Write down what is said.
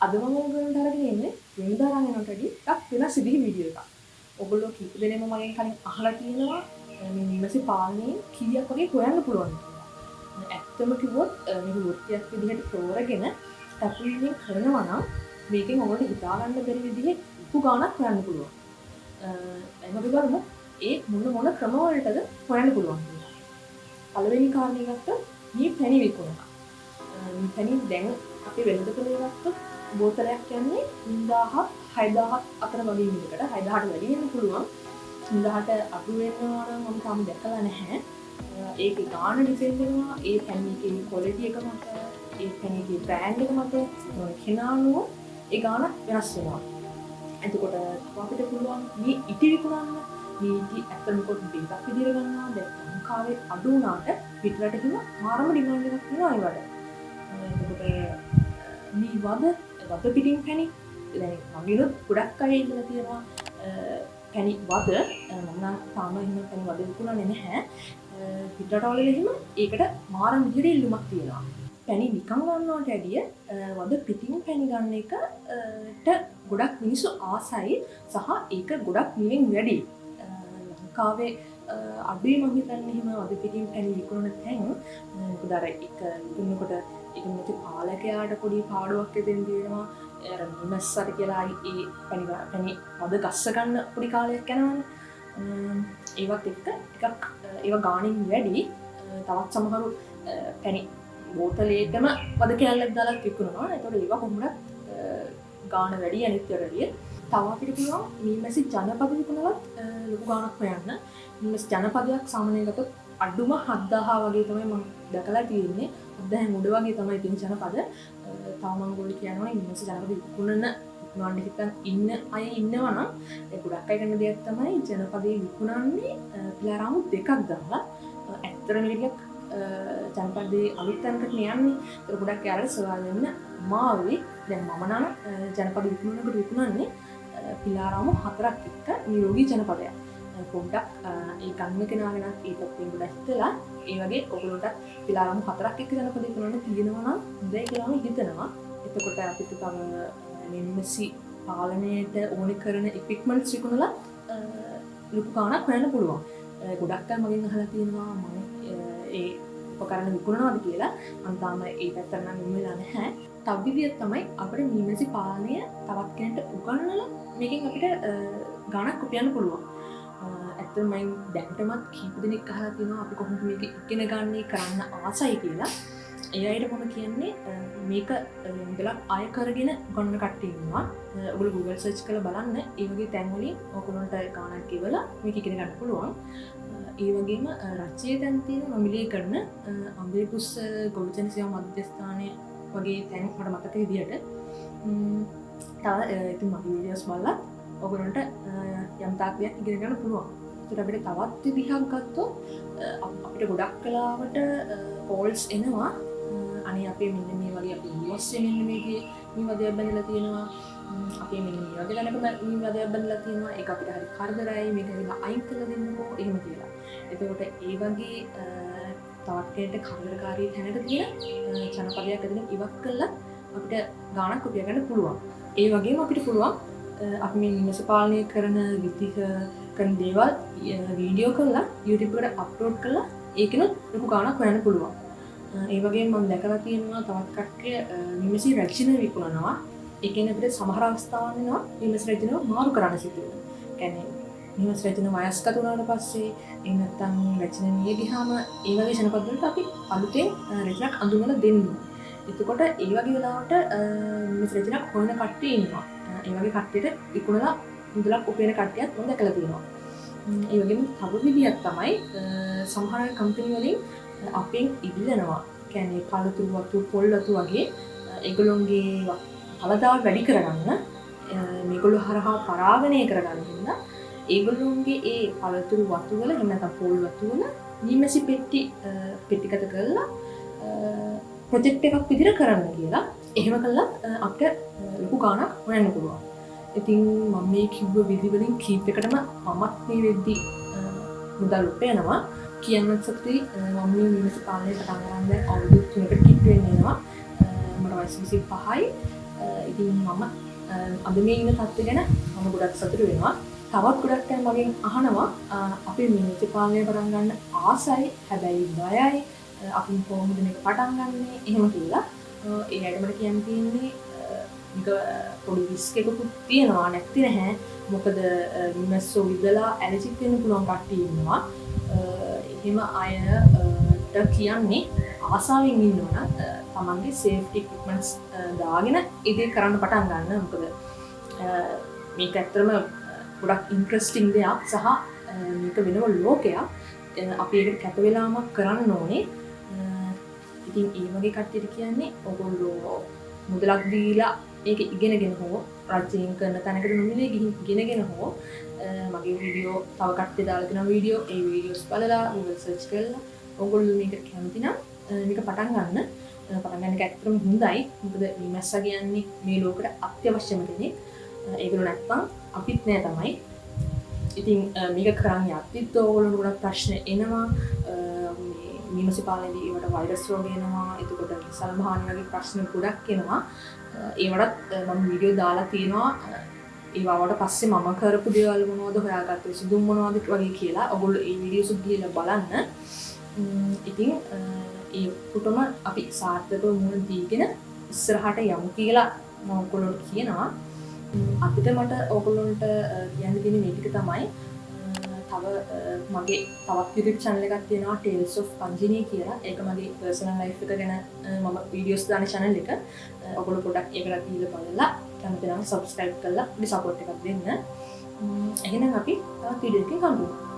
අද මම ඔයගොල්ලන්ට අරගෙන ඉන්නේ වෙනදා නම් යනට වඩා ටිකක් වෙනස් විදිහේ වීඩියෝ එකක්. ඔයගොල්ලෝ කීප දෙනෙක්ම මගෙන් කලින් අහලා තියෙනවා මේ නිවසේ පාලනයේ කීයක් වගේ හොයන්න පුළුවන්ද කියලා. ඇත්තම කිව්වොත් මේක වෘත්තියක් විදිහට තෝරගෙන ටැප්ලින් කරනවා නම් මේකෙන් ඔයගොල්ලෝ හිතා ගන්න බැරි විදිහේ උපු ගාණක් හොයන්න පුළුවන්. එහෙනම් අපි බලමු ඒ මොන ක්‍රම වලටද හොයන්න පුළුවන් කියලා. පළවෙනි කාරණේ ගත්තොත් මේ පැණි විකුණනවා. මේ පැණි දැන් අපි වෙළඳ පොලේ ගත්තොත් බෝතලයක් කියන්නේ 3000ක් 6000ක් අතර වගේ මිලකට 6000ට වැඩි වෙන්න පුළුවන් 3000ට අඩු වෙනවා නම් මම තාම දැකලා නැහැ. ඒකේ ගාණ ඩිපෙන්ඩ් වෙනවා ඒ පැණියේ ක්වොලිටි එක මත ඒ පැණියේ බ්‍රෑන්ඩ් එක මත කෙනානුව ඒ ගාණ වෙනස් වෙනවා. එතකොට අපිට පුළුවන් මේ ඉටි විකුණන්න මේ ඉටි ඇත්තම කොට දෙකක් විදිහට ගන්නවා දැන් ලංකාවේ අඩු වුණාට පිටරට ගිහින් මාරම ඩිමාන්ඩ් එකක් තියෙනවා ඒවට. එතකොට මේ වද පිටින් පැණි දැන් මගිනුත් ගොඩක් අය ඉඳලා තියෙනවා පැණි වද මම තාම එහෙම පැණි වද විකුණන්නේ නැහැ පිටරටවල එහෙම ඒකට මාරම විදිහට ඉල්ලුමක් තියෙනවා පැණි නිකන් ගන්නවට වැඩිය වද පිටින් පැණි ගන්න එකට ගොඩක් මිනිස්සු ආසයි සහ ඒක ගොඩක් මිලෙන් වැඩි ලංකාවේ අඩුයි මම හිතන්නේ එහෙම වද පිටින් පැණි විකුණන තැන් මොකද අර එක විකුණනකොට ඒක නැති පාලකයාට පොඩි පාඩුවක් දෙන්න දෙනවා අර මිමස්සට කියලා ඒ පැණි වද ගස්ස ගන්න පොඩි කාලයක් යනවනේ ඒවත් එක්ක ටිකක් ඒව ගාණින් වැඩි තවත් සමහරු පැණි බෝතලයකම වද කෑල්ලක් දාලා විකුණනවා ඒතකොට ඒව කොහොමද ගාණ වැඩි අනිත් වැඩිය තව අපිට පුළුවන් මීමැසි ජනපද විකුණනවත් ලොකු ගාණක් හොයන්න මීමැසි ජනපදයක් සාමාන්‍යයෙන් ගත්තොත් අඩුම 7000 වගේ තමයි මම දැකලා තියෙන්නේ. දැන් මුඩ වගේ තමයි තියෙන ජනපද. තව මම ගොල්ලෝ කියනවා මීමැසි ජනපද විකුණන්න හිතන් ඉන්න අය ඉන්නවා නම් ඒ ගොඩක් අය කරන දෙයක් තමයි ජනපදේ විකුණන්නේ පිලාරාමු දෙකක් දාලා. ඇත්තටම විදියක් ජනපදේ අලුත් තැනකට යන්නේ. ඒක ගොඩක් යාළුවෝ සොයා දෙන්න මාවි. දැන් මම නම් ජනපද විකුණන්නේ පිලාරාමු 4ක් එක්ක නිරෝගී ජනපදයක්. පොඩ්ඩක් ඒ ගන්න කෙනාගෙන ඒ පැත්තෙන් ගොඩක් හිතලා ඒ වගේ ඔයගොල්ලන්ට පිලාරාමු 4ක් එක්ක ජනපද විකුණන්න තියෙනවා නම් හොඳයි කියලා මම හිතනවා. එතකොට අපිට තව නිම්මසි පාලනයට ඕනි කරන ඉක්විප්මන්ට්ස් විකුණලා ලොකු ගාණක් හොයන්න පුළුවන්. ගොඩක් අය මගෙන් අහලා තියෙනවා මම ඒ උපකරණ විකුණනවාද කියලා. මම තාම ඒ පැත්තට නම් යොමු වෙලා නැහැ. තව විදියක් තමයි අපිට නිම්මසි පාලනය තවත් කෙනෙක්ට උගන්වලා මේකෙන් අපිට ගාණක් උපයන්න පුළුවන්. ඇත්තටම මම දැන්ටමත් කීප දෙනෙක් අහලා තියෙනවා අපි කොහොමද මේක ඉගෙන ගන්නේ කරන්න ආසයි කියලා. ඒ අයට මම කියන්නේ මේක ඉඳලා ආය කරගෙන ගන්න කට්ටිය ඉන්නවා. ඔයගොල්ලෝ Google search කරලා බලන්න ඒ වගේ තැන් වලින් ඔයගොල්ලන්ට ගාණක් ගෙවලා මේක ඉගෙන ගන්න පුළුවන්. ඒ වගේම රජයේ තැන් තියෙන නොමිලේ කරන අම්බේපුස් ගොවිතැන සේවා මධ්‍යස්ථානයේ වගේ තැන් මට මතක විදියට තව ඉතින් මගේ වීඩියෝස් බලලා ඔයගොල්ලන්ට යම් තාක් දෙයක් ඉගෙන ගන්න පුළුවන්. ඒකට අපිට තවත් විදිහක් ගත්තොත් අපිට ගොඩක් කලාවට කෝල්ස් එනවා. අනේ අපේ මෙන්න මේ වගේ අපි US මෙන්න මේකේ මේ වදයක් බඳලා තියෙනවා. අපේ මෙන්න මේ වගේ දැනක මේ වදයක් බඳලා තියෙනවා. ඒක අපිට හරි කරදරයි. මේක විලා අයින් කරලා දෙන්නකෝ එහෙම කියලා. එතකොට ඒ වගේ තවත් කෙනෙක්ට කරදරකාරී තැනක තියෙන ජනපදයක් අදින ඉවත් කළා අපිට ගාණක් උපය ගන්න පුළුවන්. ඒ වගේම අපිට පුළුවන් අපි මේ නිවස පාලනය කරන විදිහ කරන දේවල් වීඩියෝ කරලා YouTube එකට අප්ලෝඩ් කරලා ඒකිනුත් ලොකු ගාණක් හොයන්න පුළුවන්. ඒ වගේම මම දැකලා තියෙනවා තවත් කට්ටිය නිවසේ රැජින විකුණනවා. ඒ කියන්නේ අපිට සමහර අවස්ථාවන් වෙනවා නිවස රැජිනව මාරු කරන්න සිදු වෙනවා. කියන්නේ නිවස රැජින වයස්ගත වුණාට පස්සේ එහෙම නැත්නම් රැජින මිය ගියාම ඒ වගේ ජනපද වලට අපි අලුතෙන් රැජිනක් අඳුනලා දෙන්න. එතකොට ඒ වගේ වෙලාවට නිවස රැජිනක් හොයන කට්ටිය ඉන්නවා. ඒ වගේ කට්ටියට විකුණලා මුදලක් උපයන කට්ටියත් මම දැකලා තියෙනවා. ඒ වගේම තව විදියක් තමයි සමහර කම්පැනි වලින් අපෙන් ඉල්ලනවා. කියන්නේ පළතුරු වතු පොල් වතු වගේ ඒගොල්ලොන්ගේ ඵලදාව වැඩි කරගන්න මේගොල්ලෝ හරහා පරාගණය කරගන්න හින්දා ඒගොල්ලොන්ගේ ඒ පළතුරු වතු වල එහෙම නැත්නම් පොල් වතු වල නිමැසි පෙට්ටිගත කරලා ප්‍රොජෙක්ට් එකක් විදිහට කරන්න කියලා. එහෙම කළා අපිට ලොකු ගාණක් හොයන්න පුළුවන්. ඉතින් මම මේ කිව්ව විදි වලින් කීප එකටම මමත් මේ වෙද්දි මුදල් උපයනවා. කියන්නත් සතුටුයි මම මේ නිවස පාලනය පටන් ගන්න දැන් අවුරුදු 3කට කිට් වෙන්න යනවා. මට වයස 25යි. ඉතින් මම අද මේ ඉන්න තත්ත්වය ගැන මම ගොඩක් සතුටු වෙනවා. තවත් ගොඩක් අය මගෙන් අහනවා අපි මිනිත්තු පාලනය පටන් ගන්න ආසයි හැබැයි බයයි අපි කොහොමද මේක පටන් ගන්නෙ එහෙම කියලා. ඒ අයට මට කියන්න තියෙන්නේ මේක පොඩි රිස්ක් එකකුත් තියෙනවා නැත්ති නැහැ. මොකද මිනිස්සු විදලා ඇලර්ජික් වෙන්න පුළුවන් කට්ටිය ඉන්නවා. එහෙම අයට කියන්නේ ආසාවෙන් ඉන්නවා නම් තමන්ගේ සේෆ්ටි ඉක්විප්මන්ට්ස් දාගෙන ඉතින් කරන්න පටන් ගන්න. මොකද මේක ඇත්තටම ගොඩක් ඉන්ට්‍රස්ටිං දෙයක් සහ මේක වෙනම ලෝකයක්. අපි ඒකට කැප වෙලාම කරන්න ඕනේ. ඉතින් ඒ වගේ කට්ටියට කියන්නේ ඔයගොල්ලෝ මුදලක් දීලා ඒක ඉගෙනගෙන හෝ රජයෙන් කරන තැනකට නොමිලේ ගිහින් ඉගෙනගෙන හෝ මගේ වීඩියෝ තව කට්ටිය දාලා තියෙන වීඩියෝ ඒ වීඩියෝස් බලලා Google search කරලා ඔයගොල්ලෝ මේකට කැමති නම් මේක පටන් ගන්න. පටන් ගන්න එක ඇත්තටම හොඳයි. මොකද මේ මැස්සා කියන්නේ මේ ලෝකෙට අත්‍යවශ්‍යම කෙනෙක්. ඒගොල්ලෝ නැත්තම් අපිත් නෑ තමයි. ඉතින් මේක කරන්න යද්දිත් ඔයගොල්ලෝ ගොඩක් ප්‍රශ්න එනවා. මිනිස්සු පාලනයේදී ඒවට වෛරස් රෝග එනවා. එතකොට සල්මහානි වගේ ප්‍රශ්න ගොඩක් එනවා. ඒවටත් මම වීඩියෝ දාලා තියෙනවා. ඒවට පස්සේ මම කරපු දේවල් මොනවද හොයාගත්තේ සුදුම් මොනවද වගේ කියලා. ඔයගොල්ලෝ ඒ වීඩියෝස් ගිහලා බලන්න. ඉතින් ඒකටම අපි සාර්ථකව මුණ දීගෙන ඉස්සරහට යමු කියලා මම ඔයගොල්ලන්ට කියනවා. අපිට මට ඔයගොල්ලන්ට කියන්න තියෙන මේ ටික තමයි. තව මගේ තවත් YouTube channel එකක් තියෙනවා Tales of Panjini කියලා. ඒක මගේ personal life එක ගැන මම videos දාන channel එක. ඔයගොල්ලෝ පොඩ්ඩක් ඒකට දීලා බලලා කැමති නම් subscribe කරලා පොඩි support එකක් දෙන්න. එහෙනම් අපි තවත් video එකකින් හම්බෙමු.